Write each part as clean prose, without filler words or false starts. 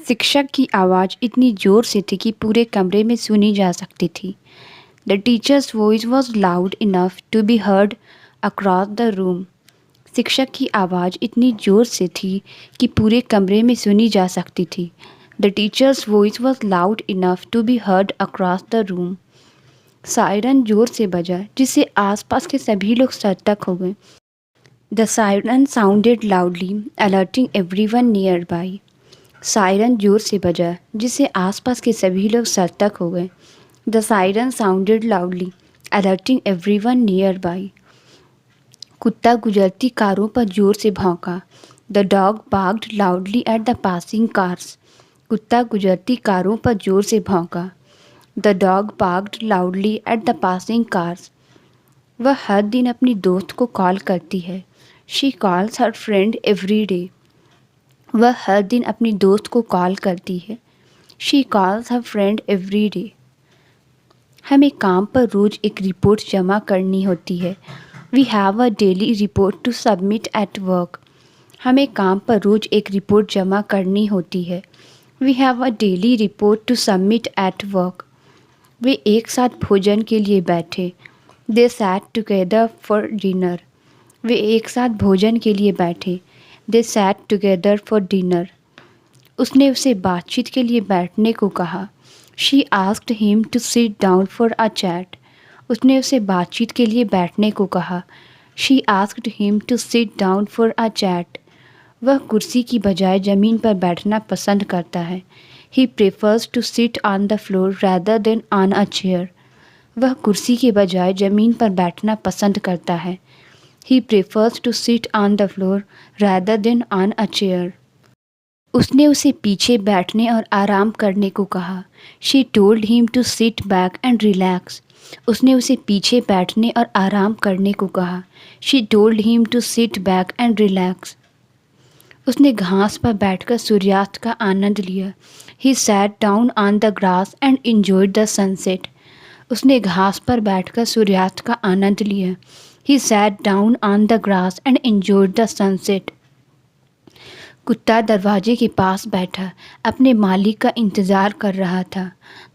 शिक्षक की आवाज़ इतनी ज़ोर से थी कि पूरे कमरे में सुनी जा सकती थी। The teacher's voice was loud enough to be heard across the room. शिक्षक की आवाज़ इतनी ज़ोर से थी कि पूरे कमरे में सुनी जा सकती थी। The teacher's voice was loud enough to be heard across the room. Siren ज़ोर से बजा जिससे आसपास के सभी लोग सतर्क हो गए। The siren sounded loudly alerting everyone near by. Siren जोर से बजा जिससे आसपास के सभी लोग सतर्क हो गए। The siren sounded loudly alerting everyone nearby. कुत्ता गुजरती कारों पर जोर से भौंका। The dog barked loudly at the passing cars. कुत्ता गुजरती कारों पर जोर से भौंका। The dog barked loudly at the passing cars. वह हर दिन अपनी दोस्त को कॉल करती है। She calls her friend every day. वह हर दिन अपनी दोस्त को कॉल करती है। She calls her friend every day. हमें काम पर रोज़ एक रिपोर्ट जमा करनी होती है। We have a daily report to submit at work. हमें काम पर रोज़ एक रिपोर्ट जमा करनी होती है। We have a daily report to submit at work. वे एक साथ भोजन के लिए बैठे। They sat together for dinner. वे एक साथ भोजन के लिए बैठे। They sat together for dinner. उसने उसे बातचीत के लिए बैठने को कहा। She asked him to sit down for a chat. उसने उसे बातचीत के लिए बैठने को कहा। She asked him to sit down for a chat. वह कुर्सी की बजाय ज़मीन पर बैठना पसंद करता है। He prefers to sit on the floor rather than on a chair. वह कुर्सी के बजाय ज़मीन पर बैठना पसंद करता है। He prefers to sit on the floor rather than on a chair. उसने उसे पीछे बैठने और आराम करने को कहा। She told him to sit back and relax. उसने उसे पीछे बैठने और आराम करने को कहा। She told him to sit back and relax. उसने घास पर बैठकर सूर्यास्त का आनंद लिया। He sat down on the grass and enjoyed the sunset. उसने घास पर बैठकर सूर्यास्त का आनंद लिया। He sat down on the grass and enjoyed the sunset. कुत्ता दरवाजे के पास बैठा अपने मालिक का इंतज़ार कर रहा था।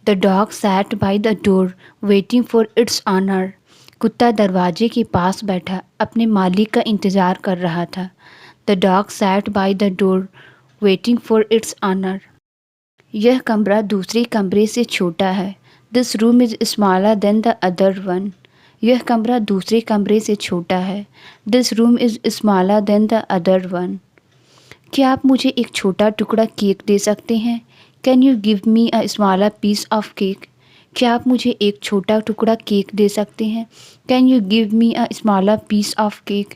The dog sat by the door waiting for its owner. कुत्ता दरवाजे के पास बैठा अपने मालिक का इंतज़ार कर रहा था। The dog sat by the door waiting for its owner. यह कमरा दूसरे कमरे से छोटा है। This room is smaller than the other one. यह कमरा दूसरे कमरे से छोटा है। This room is smaller than the other one. क्या आप मुझे एक छोटा टुकड़ा केक दे सकते हैं? Can you give me a smaller piece of cake? क्या आप मुझे एक छोटा टुकड़ा केक दे सकते हैं? Can you give me a smaller piece of cake?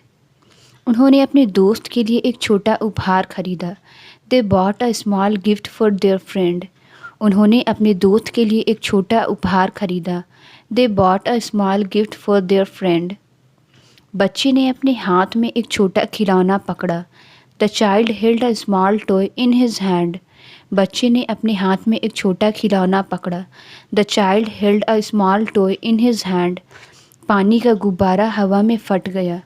उन्होंने अपने दोस्त के लिए एक छोटा उपहार खरीदा। They bought a small gift for their friend. उन्होंने अपने दोस्त के लिए एक छोटा उपहार खरीदा। They bought a small gift for their friend. बच्चे ने अपने हाथ में एक छोटा खिलौना पकड़ा। The child held a small toy in his hand. बच्चे ने अपने हाथ में एक छोटा खिलौना पकड़ा। The child held a small toy in his hand. पानी का गुब्बारा हवा में फट गया।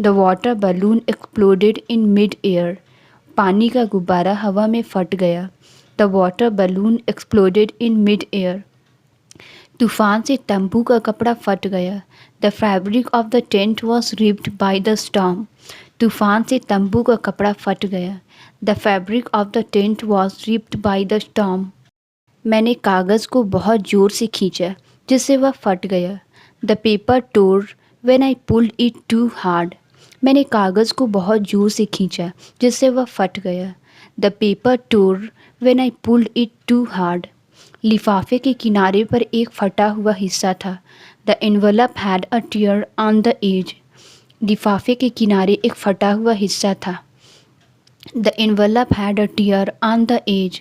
The water balloon exploded in mid air. पानी का गुब्बारा हवा में फट गया। The water balloon exploded in mid air. तूफान से तंबू का कपड़ा फट गया। The fabric of the tent was ripped by the storm. तूफान से तंबू का कपड़ा फट गया। The fabric of the tent was ripped by the storm. मैंने कागज़ को बहुत ज़ोर से खींचा जिससे वह फट गया। The paper tore when I pulled it too hard. मैंने कागज़ को बहुत ज़ोर से खींचा जिससे वह फट गया। The paper tore when I pulled it too hard. लिफाफे के किनारे पर एक फटा हुआ हिस्सा था। The envelope had a tear on the edge. लिफाफे के किनारे एक फटा हुआ हिस्सा था। The envelope had a tear on the edge.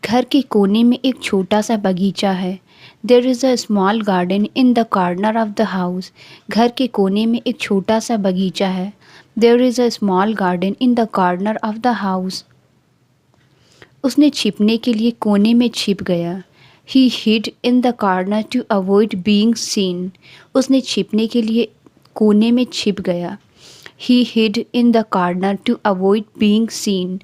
घर के कोने में एक छोटा सा बगीचा है। There is a small garden in the corner of the house. घर के कोने में एक छोटा सा बगीचा है। There is a small garden in the corner of the house. उसने छिपने के लिए कोने में छिप गया। He hid in the corner to avoid being seen. उसने छिपने के लिए कोने में छिप गया। He hid in the corner to avoid being seen.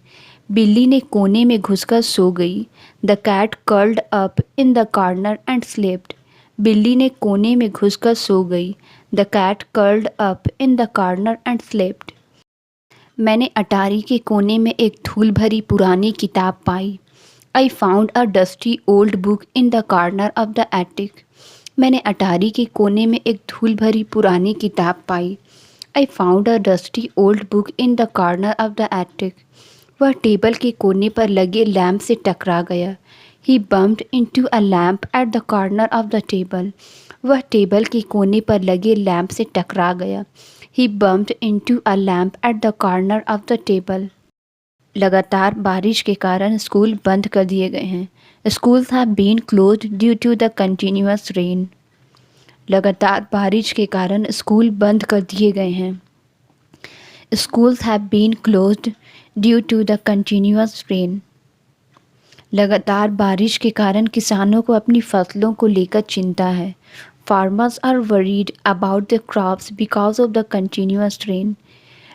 बिल्ली ने कोने में घुसकर सो गई। The cat curled up in the corner and slept. बिल्ली ने कोने में घुसकर सो गई। The cat curled up in the corner and slept. मैंने अटारी के कोने में एक धूल भरी पुरानी किताब पाई। I found a dusty old book in the corner of the attic. मैंने अटारी के कोने में एक धूल भरी पुरानी किताब पाई। I found a dusty old book in the corner of the attic. वह टेबल के कोने पर लगे लैंप से टकरा गया। He bumped into a lamp at the corner of the table. वह टेबल के कोने पर लगे लैंप से टकरा गया। He bumped into a lamp at the corner of the table. लगातार बारिश के कारण स्कूल बंद कर दिए गए हैं। Schools have been closed due to the continuous rain. लगातार बारिश के कारण स्कूल बंद कर दिए गए हैं। Schools have been closed due to the continuous rain. लगातार बारिश के कारण किसानों को अपनी फसलों को लेकर चिंता है। Farmers are worried about their crops because of the continuous rain.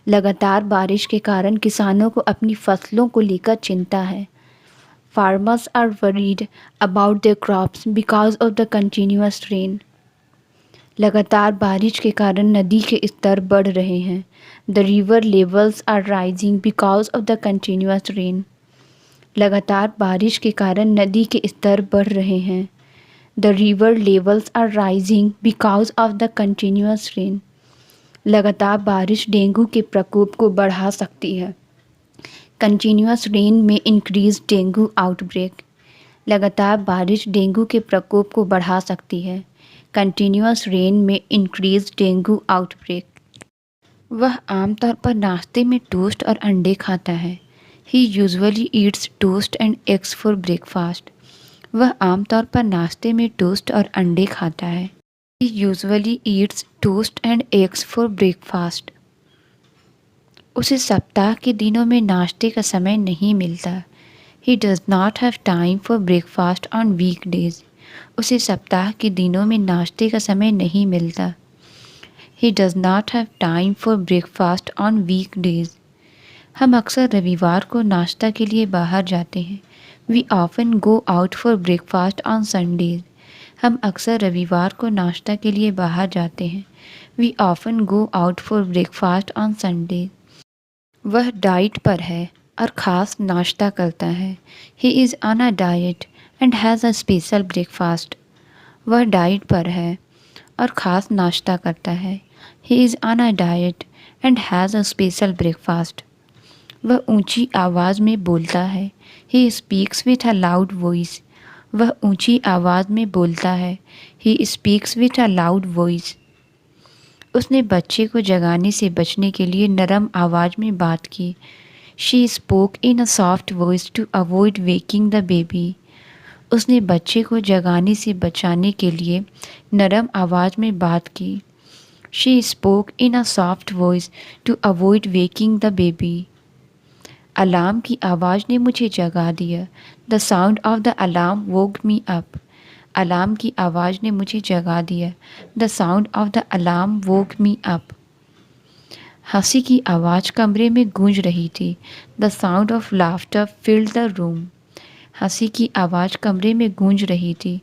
लगातार बारिश के कारण किसानों को अपनी फसलों को लेकर चिंता है। Farmers are worried about their crops because of the continuous rain. लगातार बारिश के कारण नदी के स्तर बढ़ रहे हैं। The river levels are rising because of the continuous rain. लगातार बारिश के कारण नदी के स्तर बढ़ रहे हैं। The river levels are rising because of the continuous rain. लगातार बारिश डेंगू के प्रकोप को बढ़ा सकती है। Continuous rain may increase dengue outbreak. लगातार बारिश डेंगू के प्रकोप को बढ़ा सकती है। Continuous rain may increase dengue outbreak. वह आमतौर पर नाश्ते में टोस्ट और अंडे खाता है। He usually eats toast and eggs for breakfast. वह आमतौर पर नाश्ते में टोस्ट और अंडे खाता है। He usually eats toast and eggs for breakfast. उसे सप्ताह के दिनों में नाश्ते का समय नहीं मिलता। He does not have time for breakfast on weekdays. उसे सप्ताह के दिनों में नाश्ते का समय नहीं मिलता। He does not have time for breakfast on weekdays. हम अक्सर रविवार को नाश्ता के लिए बाहर जाते हैं। We often go out for breakfast on Sundays. हम अक्सर रविवार को नाश्ता के लिए बाहर जाते हैं। We often go out for breakfast on Sundays. वह डाइट पर है और ख़ास नाश्ता करता है। He is on a diet and has a special breakfast. वह डाइट पर है और ख़ास नाश्ता करता है। He is on a diet and has a special breakfast. वह ऊंची आवाज़ में बोलता है। He speaks with a loud voice. वह ऊंची आवाज़ में बोलता है। He speaks with a loud voice. उसने बच्चे को जगाने से बचने के लिए नरम आवाज़ में बात की। She spoke in a soft voice to avoid waking the baby. उसने बच्चे को जगाने से बचाने के लिए नरम आवाज़ में बात की। She spoke in a soft voice to avoid waking the baby. Alarm की आवाज़ ने मुझे जगा दिया। The sound of the alarm woke me up. Alarm की आवाज़ ने मुझे जगा दिया। The sound of the alarm woke me up. हंसी की आवाज़ कमरे में गूंज रही थी। The sound of laughter filled the room. हंसी की आवाज़ कमरे में गूंज रही थी।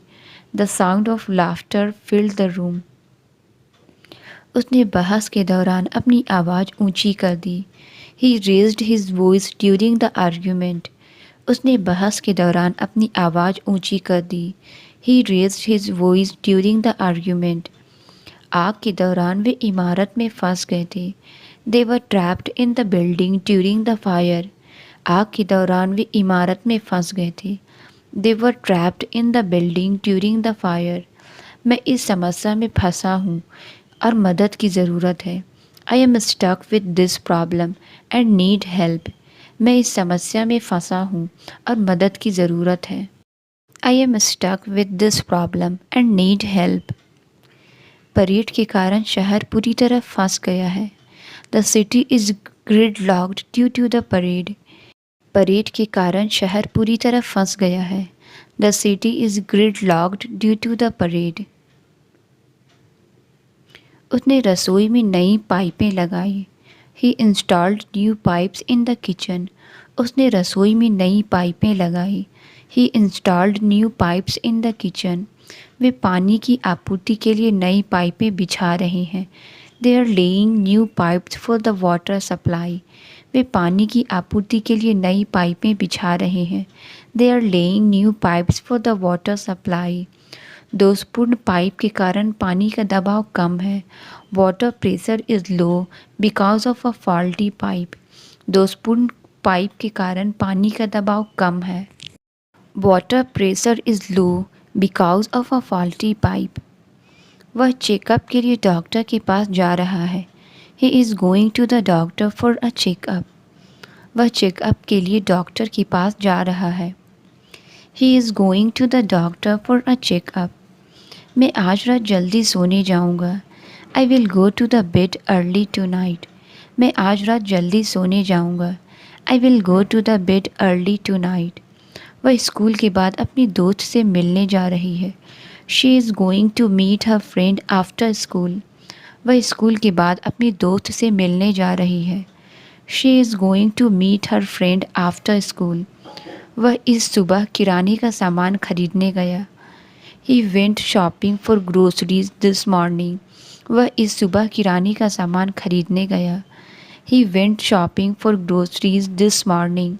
The sound of laughter filled the room. उसने बहस के दौरान अपनी आवाज़ ऊंची कर दी। He raised his voice during the argument. उसने बहस के दौरान अपनी आवाज़ ऊंची कर दी। He raised his voice during the argument. आग के दौरान वे इमारत में फंस गए थे। They were trapped in the building during the fire. आग के दौरान वे इमारत में फंस गए थे। They were trapped in the building during the fire. मैं इस समस्या में फंसा हूँ और मदद की ज़रूरत है। I am stuck with this problem and need help. मैं इस समस्या में फंसा हूँ और मदद की ज़रूरत है। I am stuck with this problem and need help. Parade के कारण शहर पूरी तरह फंस गया है। The city is gridlocked due to the parade. Parade के कारण शहर पूरी तरह फंस गया है। The city is gridlocked due to the parade. उसने रसोई में नई पाइपें लगाई। He installed new pipes in the kitchen. उसने रसोई में नई पाइपें लगाई। He installed new pipes in the kitchen. वे पानी की आपूर्ति के लिए नई पाइपें बिछा रहे हैं। They are laying new pipes for the water supply. वे पानी की आपूर्ति के लिए नई पाइपें बिछा रहे हैं। They are laying new pipes for the water supply. दोषपूर्ण पाइप के कारण पानी का दबाव कम है। Water pressure is low because of a faulty pipe. दोषपूर्ण पाइप के कारण पानी का दबाव कम है। Water pressure is low because of a faulty pipe. वह चेकअप के लिए डॉक्टर के पास जा रहा है। He is going to the doctor for a checkup. वह चेकअप के लिए डॉक्टर के पास जा रहा है। He is going to the doctor for a checkup. मैं आज रात जल्दी सोने जाऊंगा। I will go to the bed early tonight. मैं आज रात जल्दी सोने जाऊंगा। I will go to the bed early tonight. वह स्कूल के बाद अपनी दोस्त से मिलने जा रही है। She is going to meet her friend after school. वह स्कूल के बाद अपनी दोस्त से मिलने जा रही है। She is going to meet her friend after school. वह इस सुबह किराने का सामान खरीदने गया। He went shopping for groceries this morning. वह इस सुबह किराने का सामान खरीदने गया। He went shopping for groceries this morning.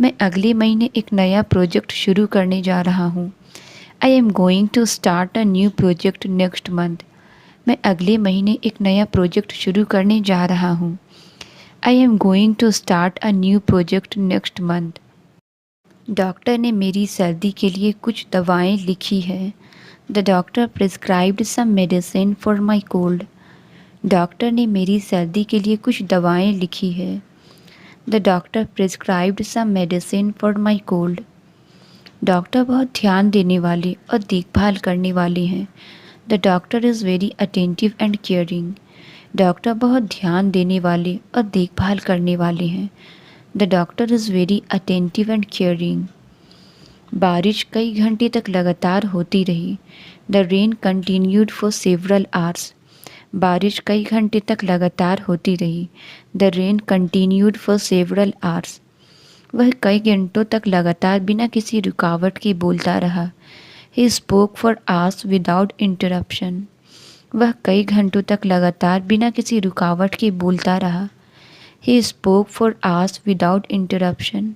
मैं अगले महीने एक नया प्रोजेक्ट शुरू करने जा रहा हूँ। I am going to start a new project next month. मैं अगले महीने एक नया प्रोजेक्ट शुरू करने जा रहा हूँ। I am going to start a new project next month. Doctor ने मेरी सर्दी के लिए कुछ दवाएं लिखी है। The doctor prescribed some medicine for my cold. Doctor ने मेरी सर्दी के लिए कुछ दवाएं लिखी है। The doctor prescribed some medicine for my cold. Doctor बहुत ध्यान देने वाले और देखभाल करने वाले हैं। The doctor is very attentive and caring. Doctor बहुत ध्यान देने वाले और देखभाल करने वाले हैं। The doctor is very attentive and caring. बारिश कई घंटे तक लगातार होती रही। The rain continued for several hours. बारिश कई घंटे तक लगातार होती रही। The rain continued for several hours. वह कई घंटों तक लगातार बिना किसी रुकावट के बोलता रहा। He spoke for hours without interruption. वह कई घंटों तक लगातार बिना किसी रुकावट के बोलता रहा। He spoke for hours without interruption.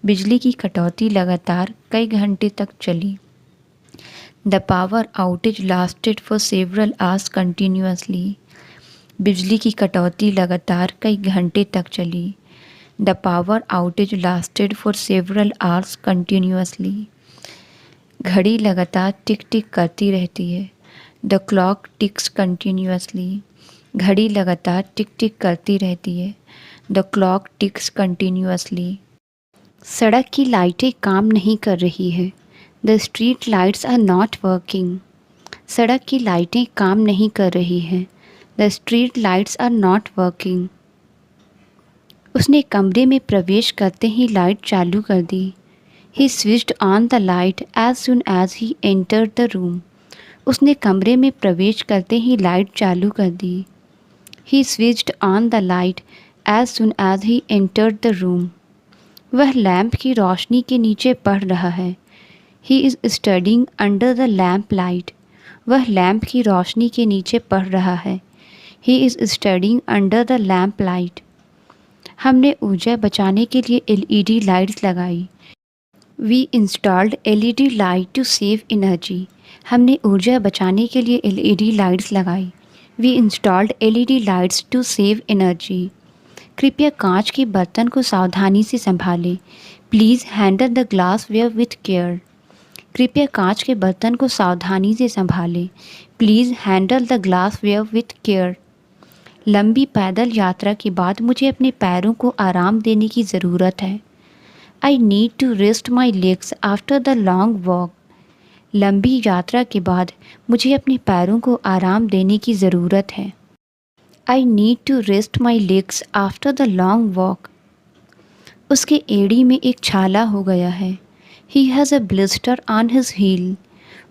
बिजली की कटौती लगातार कई घंटे तक चली। The power outage lasted for several hours continuously. बिजली की कटौती लगातार कई घंटे तक चली। The power outage lasted for several hours continuously. घड़ी लगातार टिक टिक करती रहती है। The clock ticks continuously. घड़ी लगातार टिक टिक करती रहती है। The clock ticks continuously. सड़क की लाइटें काम नहीं कर रही है। The street lights are not working. सड़क की लाइटें काम नहीं कर रही हैं। The street lights are not working. उसने कमरे में प्रवेश करते ही लाइट चालू कर दी। He switched on the light as soon as he entered the room. उसने कमरे में प्रवेश करते ही लाइट चालू कर दी। He switched on the light as soon as he entered the room. वह लैंप की रोशनी के नीचे पढ़ रहा है। He is studying under the lamp light. वह लैंप की रोशनी के नीचे पढ़ रहा है। He is studying under the lamp light. हमने ऊर्जा बचाने के लिए LED लाइट्स लगाई। We installed LED light to save energy. हमने ऊर्जा बचाने के लिए LED लाइट्स लगाई। We installed LED lights to save energy. कृपया कांच के बर्तन को सावधानी से संभालें। Please handle the glassware with care. कृपया कांच के बर्तन को सावधानी से संभालें। Please handle the glassware with care. लंबी पैदल यात्रा के बाद मुझे अपने पैरों को आराम देने की ज़रूरत है। I need to rest my legs after the long walk. लंबी यात्रा के बाद मुझे अपने पैरों को आराम देने की ज़रूरत है। I need to rest my legs after the long walk. उसके एड़ी में एक छाला हो गया है। He has a blister on his heel.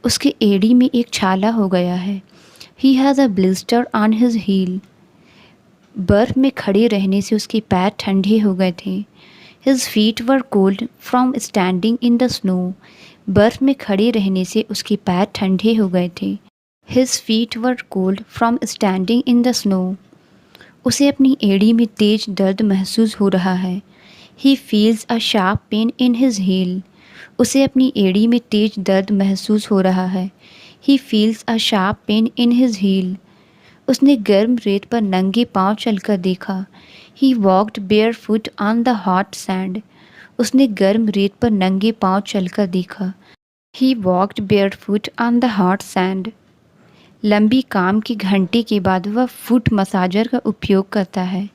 उसके एड़ी में एक छाला हो गया है। He has a blister on his heel. बर्फ़ में खड़े रहने से उसके पैर ठंडे हो गए थे। His feet were cold from standing in the snow. बर्फ में खड़े रहने से उसके पैर ठंडे हो गए थे. His feet were cold from standing in the snow. उसे अपनी एड़ी में तेज दर्द महसूस हो रहा है. He feels a sharp pain in his heel. उसे अपनी एड़ी में तेज दर्द महसूस हो रहा है. He feels a sharp pain in his heel. उसने गर्म रेत पर नंगे पांव चलकर देखा. He walked barefoot on the hot sand. उसने गर्म रेत पर नंगे पांव चलकर देखा. He walked barefoot on the hot sand. लंबी काम के घंटे के बाद वह फुट मसाजर का उपयोग करता है.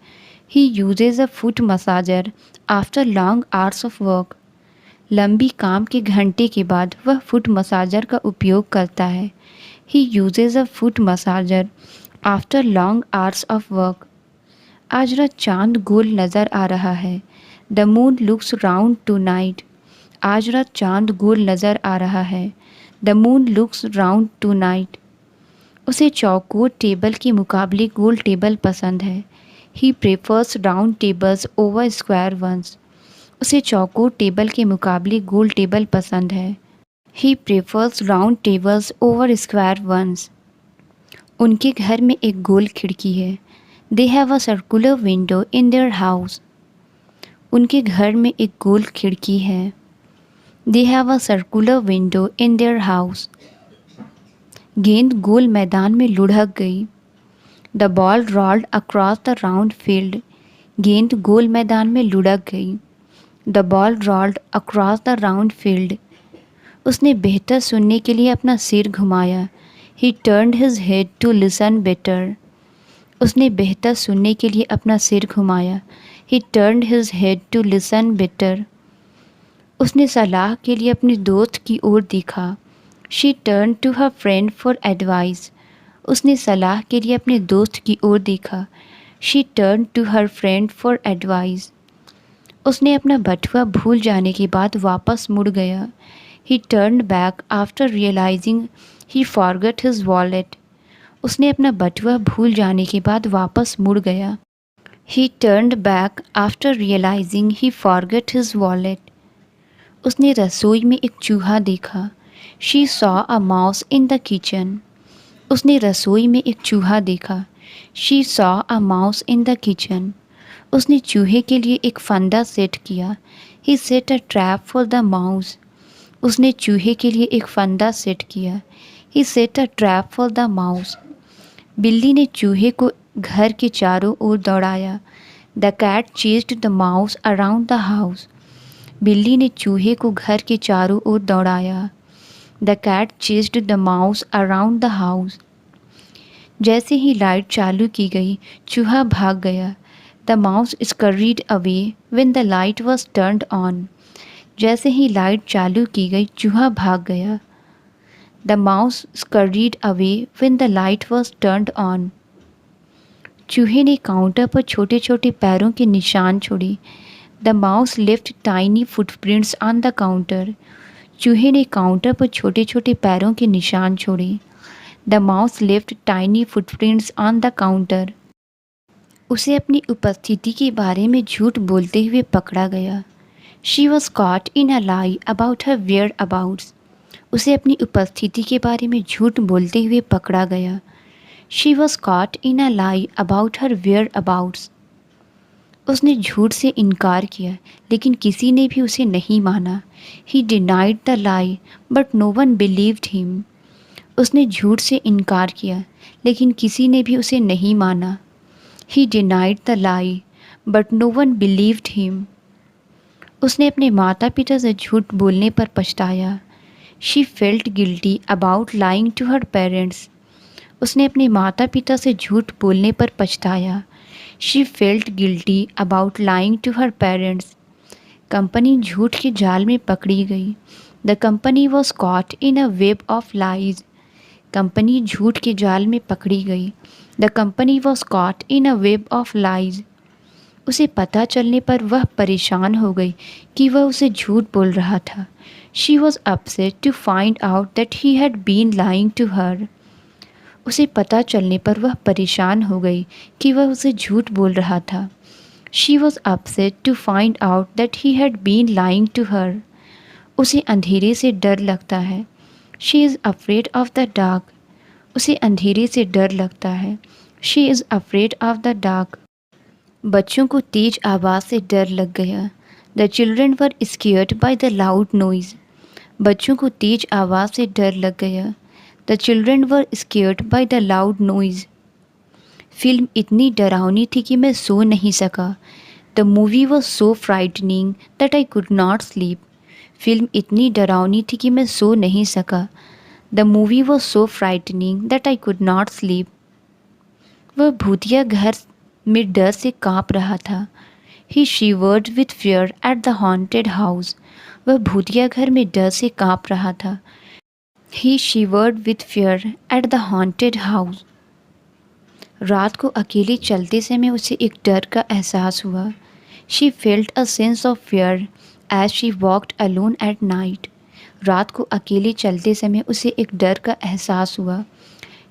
He uses a foot massager after long hours of work. लंबी काम के घंटे के बाद वह फुट मसाजर का उपयोग करता है. He uses a foot massager after long hours of work. आज रात चांद गोल नज़र आ रहा है. The moon looks round tonight. आज रात चांद गोल नज़र आ रहा है. The moon looks round tonight. उसे चौकोर टेबल के मुकाबले गोल टेबल पसंद है. He prefers round tables over square ones. उसे चौकोर टेबल के मुकाबले गोल टेबल पसंद है. He prefers round tables over square ones. उनके घर में एक गोल खिड़की है. They have a circular window in their house. उनके घर में एक गोल खिड़की है. They have a circular window in their house. गेंद गोल मैदान में लुढ़क गई. The ball rolled across the round field. गेंद गोल मैदान में लुढ़क गई. The ball rolled across the round field. उसने बेहतर सुनने के लिए अपना सिर घुमाया. He turned his head to listen better. उसने बेहतर सुनने के लिए अपना सिर घुमाया. He turned his head to listen better. उसने सलाह के लिए अपने दोस्त की ओर देखा. She turned to her friend for advice. उसने सलाह के लिए अपने दोस्त की ओर देखा. She turned to her friend for advice. उसने अपना बटुआ भूल जाने के बाद वापस मुड़ गया. He turned back after realizing he forgot his wallet. उसने अपना बटुआ भूल जाने के बाद वापस मुड़ गया. He turned back after realizing he forgot his wallet. उसने रसोई में एक चूहा देखा. She saw a mouse in the kitchen. उसने रसोई में एक चूहा देखा. She saw a mouse in the kitchen. उसने चूहे के लिए एक फंदा सेट किया. He set a trap for the mouse. उसने चूहे के लिए एक फंदा सेट किया. He set a trap for the mouse. बिल्ली ने चूहे को घर के चारों ओर दौड़ाया. The cat chased the mouse around the house. बिल्ली ने चूहे को घर के चारों ओर दौड़ाया. The cat chased the mouse around the house. जैसे ही लाइट चालू की गई, चूहा भाग गया. The mouse scurried away when the light was turned on. जैसे ही लाइट चालू की गई, चूहा भाग गया. The mouse scurried away when the light was turned on. चूहे ने काउंटर पर छोटे छोटे पैरों के निशान छोड़े. The mouse left tiny footprints on the counter. चूहे ने काउंटर पर छोटे छोटे पैरों के निशान छोड़े. The mouse left tiny footprints on the counter. उसे अपनी उपस्थिति के बारे में झूठ बोलते हुए पकड़ा गया. She was caught in a lie about her whereabouts. उसे अपनी उपस्थिति के बारे में झूठ बोलते हुए पकड़ा गया. She was caught in a lie about her whereabouts. उसने झूठ से इनकार किया, लेकिन किसी ने भी उसे नहीं माना. He denied the lie, but no one believed him. उसने झूठ से इनकार किया, लेकिन किसी ने भी उसे नहीं माना. He denied the lie, but no one believed him. उसने अपने माता पिता से झूठ बोलने पर पछताया. She felt guilty about lying to her parents. उसने अपने माता पिता से झूठ बोलने पर पछताया. She felt guilty about lying to her parents. Company झूठ के जाल में पकड़ी गई. The company was caught in a web of lies. Company झूठ के जाल में पकड़ी गई. The company was caught in a web of lies. उसे पता चलने पर वह परेशान हो गई कि वह उसे झूठ बोल रहा था. She was upset to find out that he had been lying to her. उसे पता चलने पर वह परेशान हो गई कि वह उसे झूठ बोल रहा था. She was upset to find out that he had been lying to her. उसे अंधेरे से डर लगता है. She is afraid of the dark. उसे अंधेरे से डर लगता है. She is afraid of the dark. बच्चों को तेज आवाज़ से डर लग गया. The children were scared by the loud noise. बच्चों को तेज आवाज़ से डर लग गया. The children were scared by the loud noise. Film इतनी डरावनी थी कि मैं सो नहीं सका. The movie was so frightening that I could not sleep. Film इतनी डरावनी थी कि मैं सो नहीं सका. The movie was so frightening that I could not sleep. वह भूतिया घर में डर से काँप रहा था. He shivered with fear at the haunted house. वह भूतिया घर में डर से काँप रहा था. He shivered with fear at the haunted house. रात को अकेले चलते समय उसे एक डर का एहसास हुआ. She felt a sense of fear as she walked alone at night. रात को अकेले चलते समय उसे एक डर का एहसास हुआ.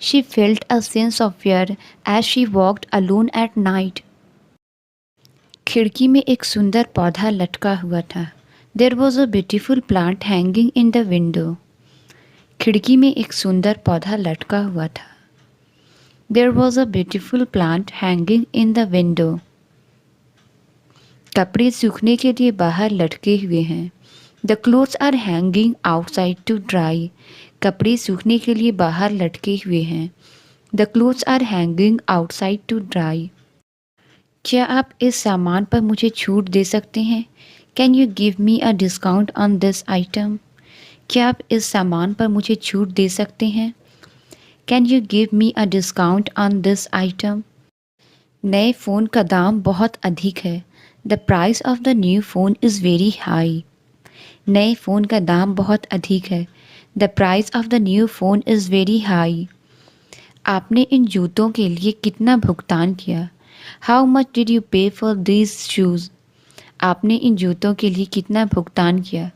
She felt a sense of fear as she walked alone at night. खिड़की में एक सुंदर पौधा लटका हुआ था. There was a beautiful plant hanging in the window. खिड़की में एक सुंदर पौधा लटका हुआ था. There was a beautiful plant hanging in the window. कपड़े सूखने के लिए बाहर लटके हुए हैं. The clothes are hanging outside to dry. कपड़े सूखने के लिए बाहर लटके हुए हैं. The clothes are hanging outside to dry. क्या आप इस सामान पर मुझे छूट दे सकते हैं? Can you give me a discount on this item? क्या आप इस सामान पर मुझे छूट दे सकते हैं? Can you give me a discount on this item? नए फ़ोन का दाम बहुत अधिक है. The price of the new phone is very high. नए फ़ोन का दाम बहुत अधिक है. The price of the new phone is very high. आपने इन जूतों के लिए कितना भुगतान किया? How much did you pay for these shoes? आपने इन जूतों के लिए कितना भुगतान किया?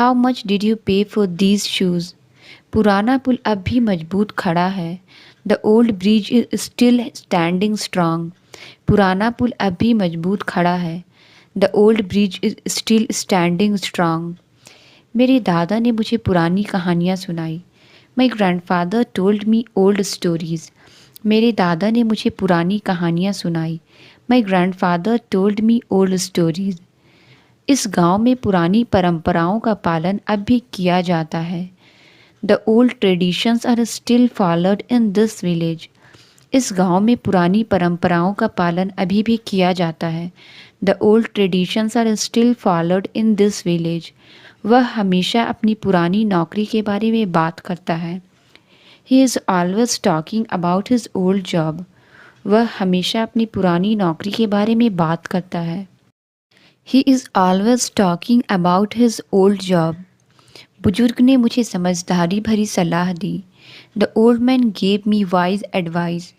How much did you pay for these shoes? पुराना पुल अब भी मजबूत खड़ा है. The old bridge is still standing strong. पुराना पुल अब भी मजबूत खड़ा है. The old bridge is still standing strong. मेरे दादा ने मुझे पुरानी कहानियाँ सुनाई. My grandfather told me old stories. मेरे दादा ने मुझे पुरानी कहानियाँ सुनाई. My grandfather told me old stories. इस गांव में पुरानी परंपराओं का पालन अब भी किया जाता है. The old traditions are still followed in this village. इस गांव में पुरानी परंपराओं का पालन अभी भी किया जाता है. The old traditions are still followed in this village. वह हमेशा अपनी पुरानी नौकरी के बारे में बात करता है. He is always talking about his old job. वह हमेशा अपनी पुरानी नौकरी के बारे में बात करता है. He is always talking about his old job. बुजुर्ग ने मुझे समझदारी भरी सलाह दी. The old man gave me wise advice.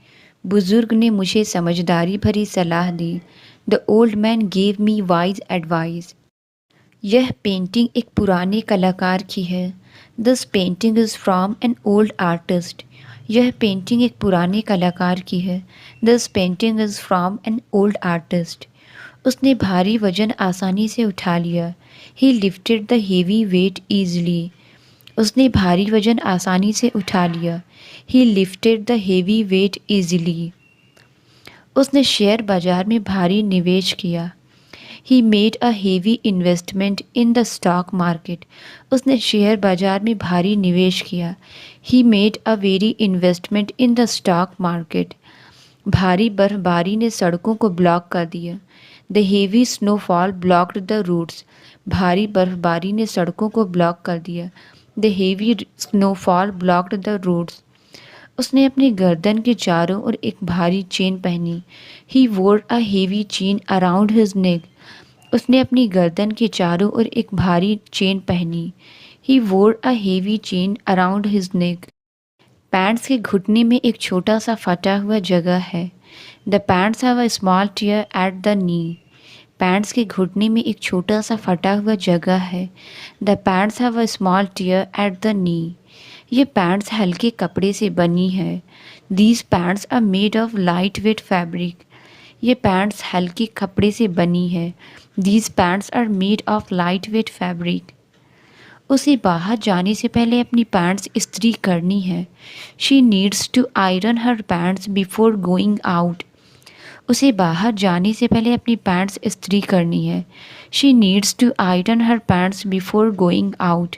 बुजुर्ग ने मुझे समझदारी भरी सलाह दी. The old man gave me wise advice. यह पेंटिंग एक पुराने कलाकार की है. This painting is from an old artist. यह पेंटिंग एक पुराने कलाकार की है. This painting is from an old artist. उसने भारी वजन आसानी से उठा लिया. He lifted the heavy weight easily. उसने भारी वजन आसानी से उठा लिया. He lifted the heavy weight easily. उसने शेयर बाजार में भारी निवेश किया. He made a heavy investment in the stock market. उसने शेयर बाजार में भारी निवेश किया. He made a very investment in the stock market. भारी बर्फबारी ने सड़कों को ब्लॉक कर दिया. The heavy snowfall blocked the roads. भारी बर्फबारी ने सड़कों को ब्लॉक कर दिया. The heavy snowfall blocked the roads. उसने अपनी गर्दन के चारों ओर एक भारी चेन पहनी. He wore a heavy chain around his neck. उसने अपनी गर्दन के चारों ओर एक भारी चेन पहनी. He wore a heavy chain around his neck. Pants के घुटने में एक छोटा सा फटा हुआ जगह है. The pants have a small tear at the knee. Pants के घुटने में एक छोटा सा फटा हुआ जगह है. The pants have a small tear at the knee. ये पैंट्स हल्के कपड़े से बनी है. These pants are made of lightweight fabric. ये पैंट्स हल्के कपड़े से बनी है। These pants are made of lightweight fabric. उसे बाहर जाने से पहले अपनी पैंट्स इस्त्री करनी है। She needs to iron her pants before going out. उसे बाहर जाने से पहले अपनी पैंट्स इस्त्री करनी है। She needs to iron her pants before going out.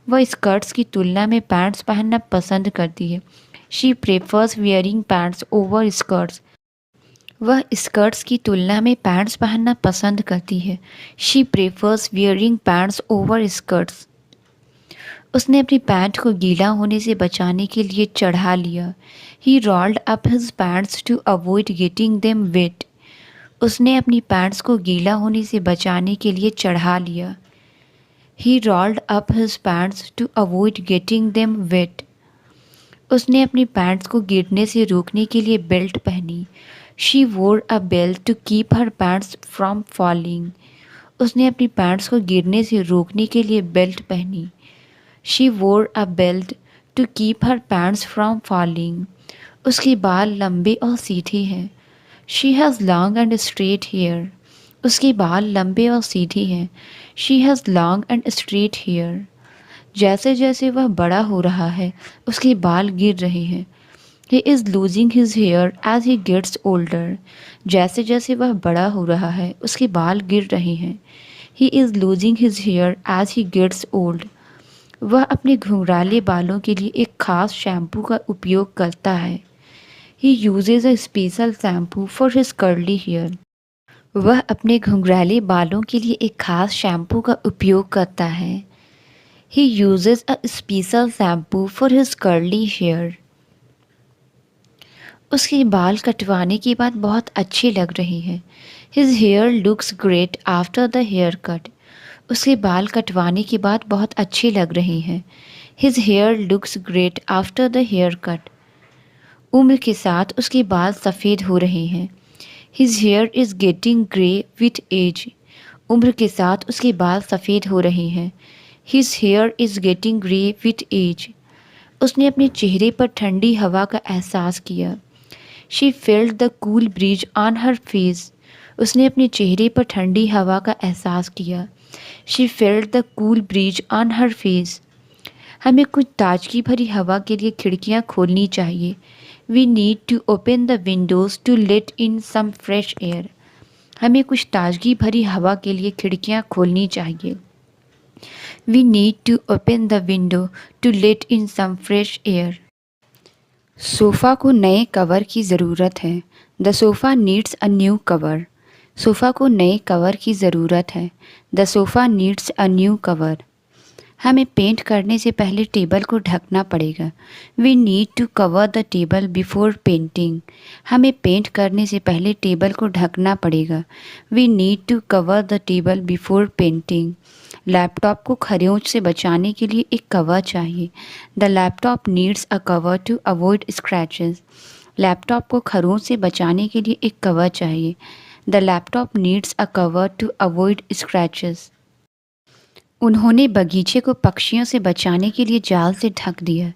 वह स्कर्ट्स की तुलना में पैंट्स पहनना पसंद करती है। She prefers wearing pants over skirts. वह स्कर्ट्स की तुलना में पैंट्स पहनना पसंद करती है। She prefers wearing pants over skirts. उसने अपनी पैंट को गीला होने से बचाने के लिए चढ़ा लिया। He rolled up his pants to avoid getting them wet. उसने अपनी पैंट्स को गीला होने से बचाने के लिए चढ़ा लिया। He rolled up his pants to avoid getting them wet. उसने अपनी पैंट्स को गिरने से रोकने के लिए बेल्ट पहनी। She wore a belt to keep her pants from falling. उसने अपनी पैंट्स को गिरने से रोकने के लिए बेल्ट पहनी। She wore a belt to keep her pants from falling. उसके बाल लंबे और सीधे हैं। She has long and straight hair. उसके बाल लंबे और सीधे हैं। She has long and straight hair. जैसे जैसे वह बड़ा हो रहा है उसके बाल गिर रहे हैं। He is losing his hair as he gets older. जैसे जैसे वह बड़ा हो रहा है उसके बाल गिर रहे हैं। He is losing his hair as he gets old. वह अपने घुंघराले बालों के लिए एक खास शैम्पू का उपयोग करता है। He uses a special shampoo for his curly hair. वह अपने घुंघराले बालों के लिए एक खास शैम्पू का उपयोग करता है। He uses a special shampoo for his curly hair. उसके बाल कटवाने के बाद बहुत अच्छे लग रहे हैं। His hair looks great after the haircut. उसके बाल कटवाने के बाद बहुत अच्छे लग रहे हैं। His hair looks great after the haircut. उम्र के साथ उसके बाल सफ़ेद हो रहे हैं। His hair is getting grey with age. उम्र के साथ उसके बाल सफ़ेद हो रहे हैं। His hair is getting grey with age. उसने अपने चेहरे पर ठंडी हवा का एहसास किया। She felt the cool breeze on her face. उसने अपने चेहरे पर ठंडी हवा का एहसास किया। She felt the cool breeze on her face. हमें कुछ ताजगी भरी हवा के लिए खिड़कियाँ खोलनी चाहिए। We need to open the windows to let in some fresh air. हमें कुछ ताजगी भरी हवा के लिए खिड़कियाँ खोलनी चाहिए। We need to open the window to let in some fresh air. Sofa को नए कवर की ज़रूरत है। The sofa needs a new cover. Sofa को नए कवर की ज़रूरत है। The sofa needs a new cover. हमें पेंट करने से पहले टेबल को ढकना पड़ेगा। We need to cover the table before painting. हमें पेंट करने से पहले टेबल को ढकना पड़ेगा। We need to cover the table before painting. Laptop को खरोंच से बचाने के लिए एक कवर चाहिए। The laptop needs a cover to avoid scratches. Laptop को खरोंच से बचाने के लिए एक कवर चाहिए। The laptop needs a cover to avoid scratches. उन्होंने बगीचे को पक्षियों से बचाने के लिए जाल से ढक दिया।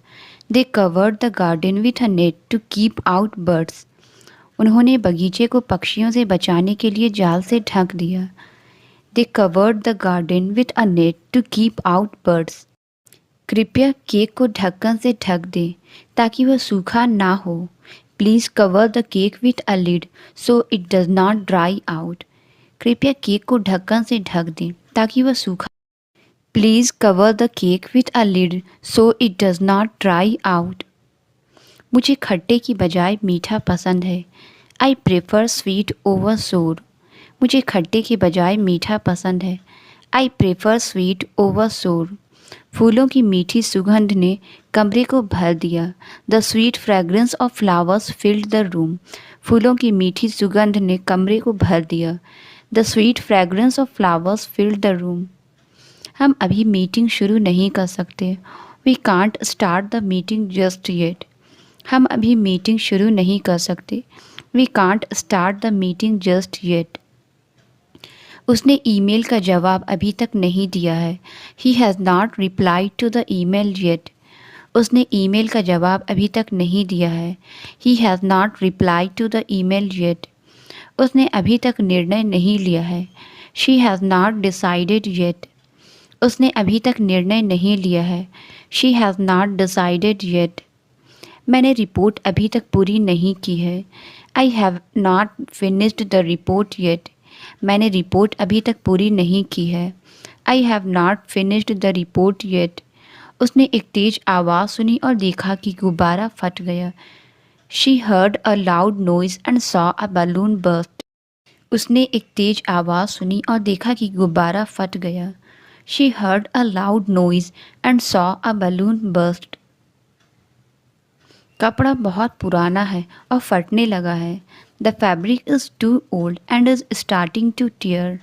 They covered the garden with a net to keep out birds. उन्होंने बगीचे को पक्षियों से बचाने के लिए जाल से ढक दिया। They covered the garden with a net to keep out birds. कृपया केक को ढक्कन से ढक दें ताकि वह सूखा ना हो। Please cover the cake with a lid so it does not dry out. कृपया केक को ढक्कन से ढक दें ताकि वह सूखा। Please cover the cake with a lid so it does not dry out. मुझे खट्टे की बजाय मीठा पसंद है। आई प्रेफर स्वीट ओवर सोर। मुझे खट्टे के बजाय मीठा पसंद है। आई प्रेफर स्वीट ओवर सोर। फूलों की मीठी सुगंध ने कमरे को भर दिया। The sweet fragrance of flowers filled the room. फूलों की मीठी सुगंध ने कमरे को भर दिया। The sweet fragrance of flowers filled the room. हम अभी मीटिंग शुरू नहीं कर सकते। We can't start the meeting just yet. हम अभी मीटिंग शुरू नहीं कर सकते। We can't start the meeting just yet. उसने ईमेल का जवाब अभी तक नहीं दिया है। He has not replied to the email yet. उसने ईमेल का जवाब अभी तक नहीं दिया है। He has not replied to the email yet. उसने अभी तक निर्णय नहीं लिया है। She has not decided yet. उसने अभी तक निर्णय नहीं लिया है। She has not decided yet. मैंने रिपोर्ट अभी तक पूरी नहीं की है। I have not finished the report yet. मैंने रिपोर्ट अभी तक पूरी नहीं की है। I have not finished the report yet. उसने एक तेज आवाज़ सुनी और देखा कि गुब्बारा फट गया। She heard a loud noise and saw a balloon burst. उसने एक तेज आवाज़ सुनी और देखा कि गुब्बारा फट गया। She heard a loud noise and saw a balloon burst. कपड़ा बहुत पुराना है और फटने लगा है। The fabric is too old and is starting to tear.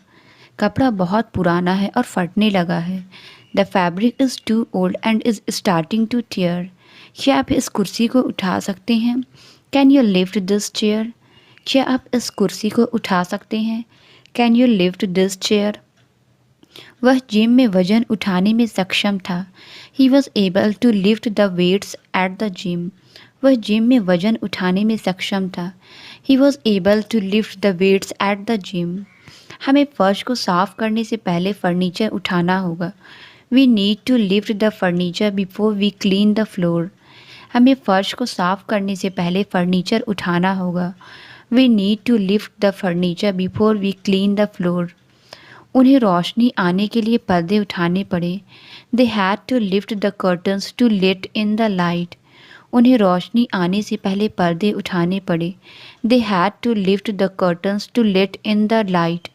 कपड़ा बहुत पुराना है और फटने लगा है। The fabric is too old and is starting to tear. क्या आप इस कुर्सी को उठा सकते हैं? Can you lift this chair? क्या आप इस कुर्सी को उठा सकते हैं? Can you lift this chair? वह जिम में वजन उठाने में सक्षम था। He was able to lift the weights at the gym. वह जिम में वजन उठाने में सक्षम था। He was able to lift the weights at the gym. हमें फर्श को साफ करने से पहले फर्नीचर उठाना होगा। We need to lift the furniture before we clean the floor. हमें फर्श को साफ करने से पहले फर्नीचर उठाना होगा। We need to lift the furniture before we clean the floor. उन्हें रोशनी आने के लिए पर्दे उठाने पड़े। They had to lift the curtains to let in the light. उन्हें रोशनी आने से पहले पर्दे उठाने पड़े। They had to lift the curtains to let in the light.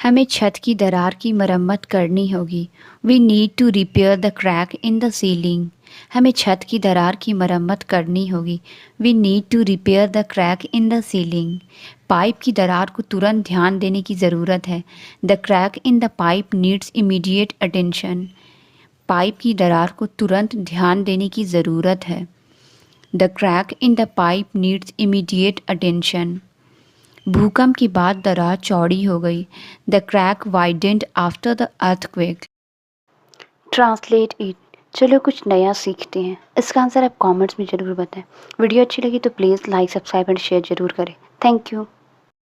हमें छत की दरार की मरम्मत करनी होगी। We need to repair the crack in the ceiling. हमें छत की दरार की मरम्मत करनी होगी। We need to repair the crack in the ceiling. Pipe की दरार को तुरंत ध्यान देने की ज़रूरत है। The crack in the pipe needs immediate attention. Pipe की दरार को तुरंत ध्यान देने की ज़रूरत है। The crack in the pipe needs immediate attention. भूकंप के बाद दरार चौड़ी हो गई। The crack widened after the earthquake. Translate it. चलो कुछ नया सीखते हैं। इसका आंसर आप कमेंट्स में ज़रूर बताएं। वीडियो अच्छी लगी तो please like subscribe and share ज़रूर करें। Thank you.